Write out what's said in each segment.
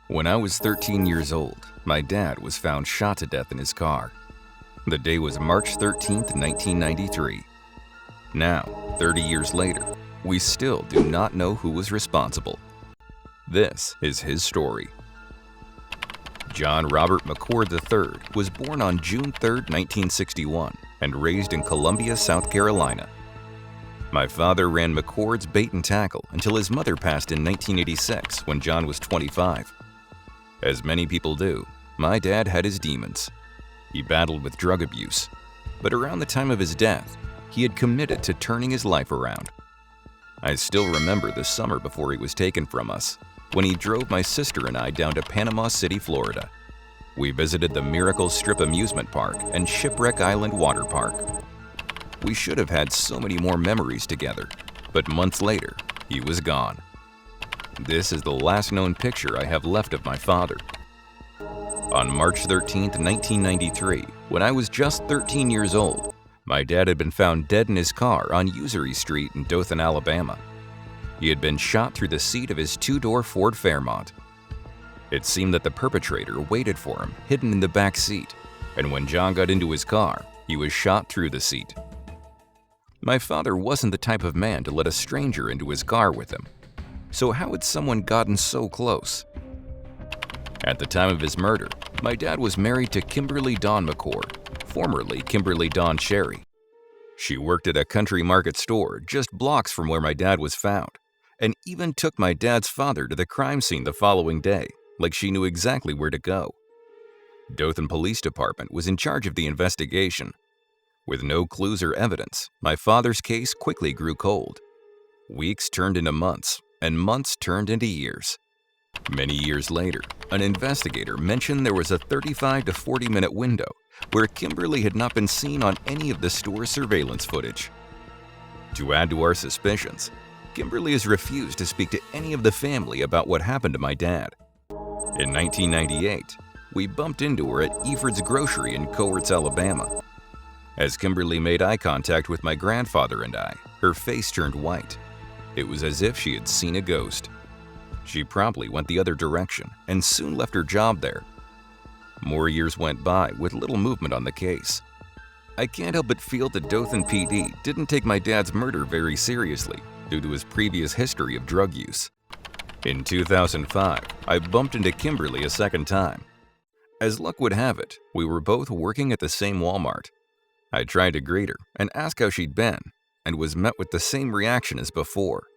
When I was 13 years old, my dad was found shot to death in his car. The day was March 13th, 1993. Now, 30 years later, we still do not know who was responsible. This is his story. John Robert McCord III was born on June 3, 1961, and raised in Columbia, South Carolina. My father ran McCord's Bait and Tackle until his mother passed in 1986 when John was 25. As many people do, my dad had his demons. He battled with drug abuse, but around the time of his death, he had committed to turning his life around. I still remember the summer before he was taken from us, when he drove my sister and I down to Panama City, Florida. We visited the Miracle Strip Amusement Park and Shipwreck Island Waterpark. We should have had so many more memories together, but months later, he was gone. This is the last known picture I have left of my father. On March 13, 1993, when I was just 13 years old, my dad had been found dead in his car on Ussery Street in Dothan, Alabama. He had been shot through the seat of his two-door Ford Fairmont. It seemed that the perpetrator waited for him, hidden in the back seat, and when John got into his car, he was shot through the seat. My father wasn't the type of man to let a stranger into his car with him. So how had someone gotten so close? At the time of his murder, my dad was married to Kimberly Dawn McCord, formerly Kimberly Dawn Sherry. She worked at a country market store just blocks from where my dad was found, and even took my dad's father to the crime scene the following day, like she knew exactly where to go. Dothan Police Department was in charge of the investigation. With no clues or evidence, my father's case quickly grew cold. Weeks turned into months, and months turned into years. Many years later, an investigator mentioned there was a 35 to 40-minute window where Kimberly had not been seen on any of the store's surveillance footage. To add to our suspicions, Kimberly has refused to speak to any of the family about what happened to my dad. In 1998, we bumped into her at Eford's Grocery in Cowarts, Alabama. As Kimberly made eye contact with my grandfather and I, her face turned white. It was as if she had seen a ghost. She promptly went the other direction and soon left her job there. More years went by with little movement on the case. I can't help but feel that Dothan PD didn't take my dad's murder very seriously due to his previous history of drug use. In 2005, I bumped into Kimberly a second time. As luck would have it, we were both working at the same Walmart. I tried to greet her and ask how she'd been, and was met with the same reaction as before.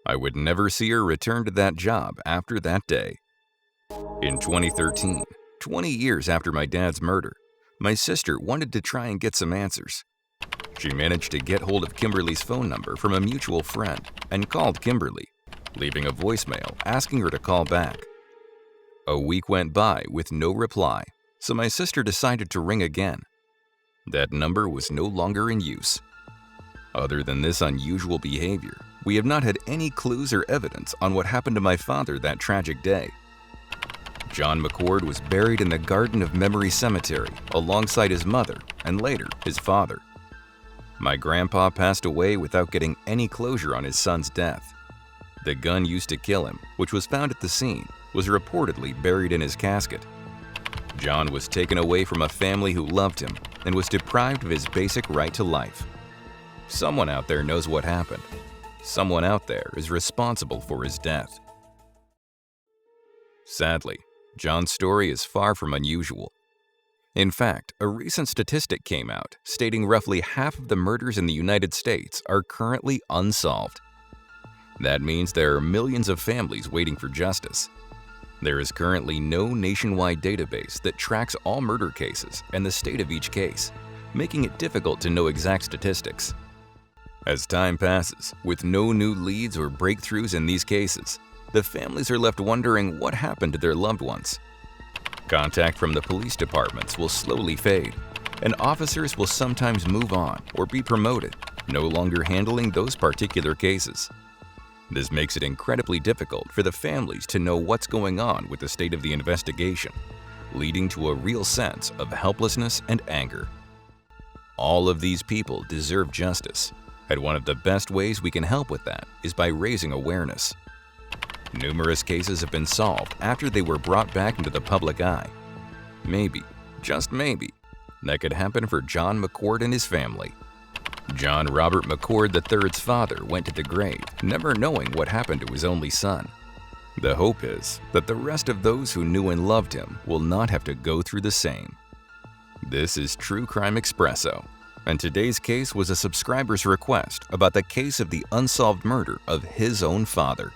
I would never see her return to that job after that day. In 2013, 20 years after my dad's murder, my sister wanted to try and get some answers. She managed to get hold of Kimberly's phone number from a mutual friend and called Kimberly, leaving a voicemail asking her to call back. A week went by with no reply, so my sister decided to ring again. That number was no longer in use. Other than this unusual behavior, we have not had any clues or evidence on what happened to my father that tragic day. John McCord was buried in the Garden of Memory Cemetery alongside his mother and later his father. My grandpa passed away without getting any closure on his son's death. The gun used to kill him, which was found at the scene, was reportedly buried in his casket. John was taken away from a family who loved him and was deprived of his basic right to life. Someone out there knows what happened. Someone out there is responsible for his death. Sadly, John's story is far from unusual. In fact, a recent statistic came out stating roughly half of the murders in the United States are currently unsolved. That means there are millions of families waiting for justice. There is currently no nationwide database that tracks all murder cases and the state of each case, making it difficult to know exact statistics. As time passes, with no new leads or breakthroughs in these cases, the families are left wondering what happened to their loved ones. Contact from the police departments will slowly fade, and officers will sometimes move on or be promoted, no longer handling those particular cases. This makes it incredibly difficult for the families to know what's going on with the state of the investigation, leading to a real sense of helplessness and anger. All of these people deserve justice, and one of the best ways we can help with that is by raising awareness. Numerous cases have been solved after they were brought back into the public eye. Maybe, just maybe, that could happen for John McCord and his family. John Robert McCord III's father went to the grave, never knowing what happened to his only son. The hope is that the rest of those who knew and loved him will not have to go through the same. This is True Crime Expresso, and today's case was a subscriber's request about the case of the unsolved murder of his own father.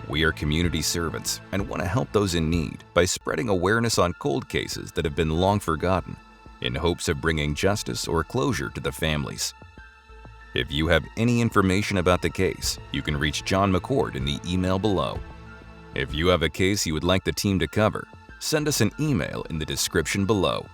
We are community servants and want to help those in need by spreading awareness on cold cases that have been long forgotten, in hopes of bringing justice or closure to the families. If you have any information about the case, you can reach John McCord in the email below. If you have a case you would like the team to cover, send us an email in the description below.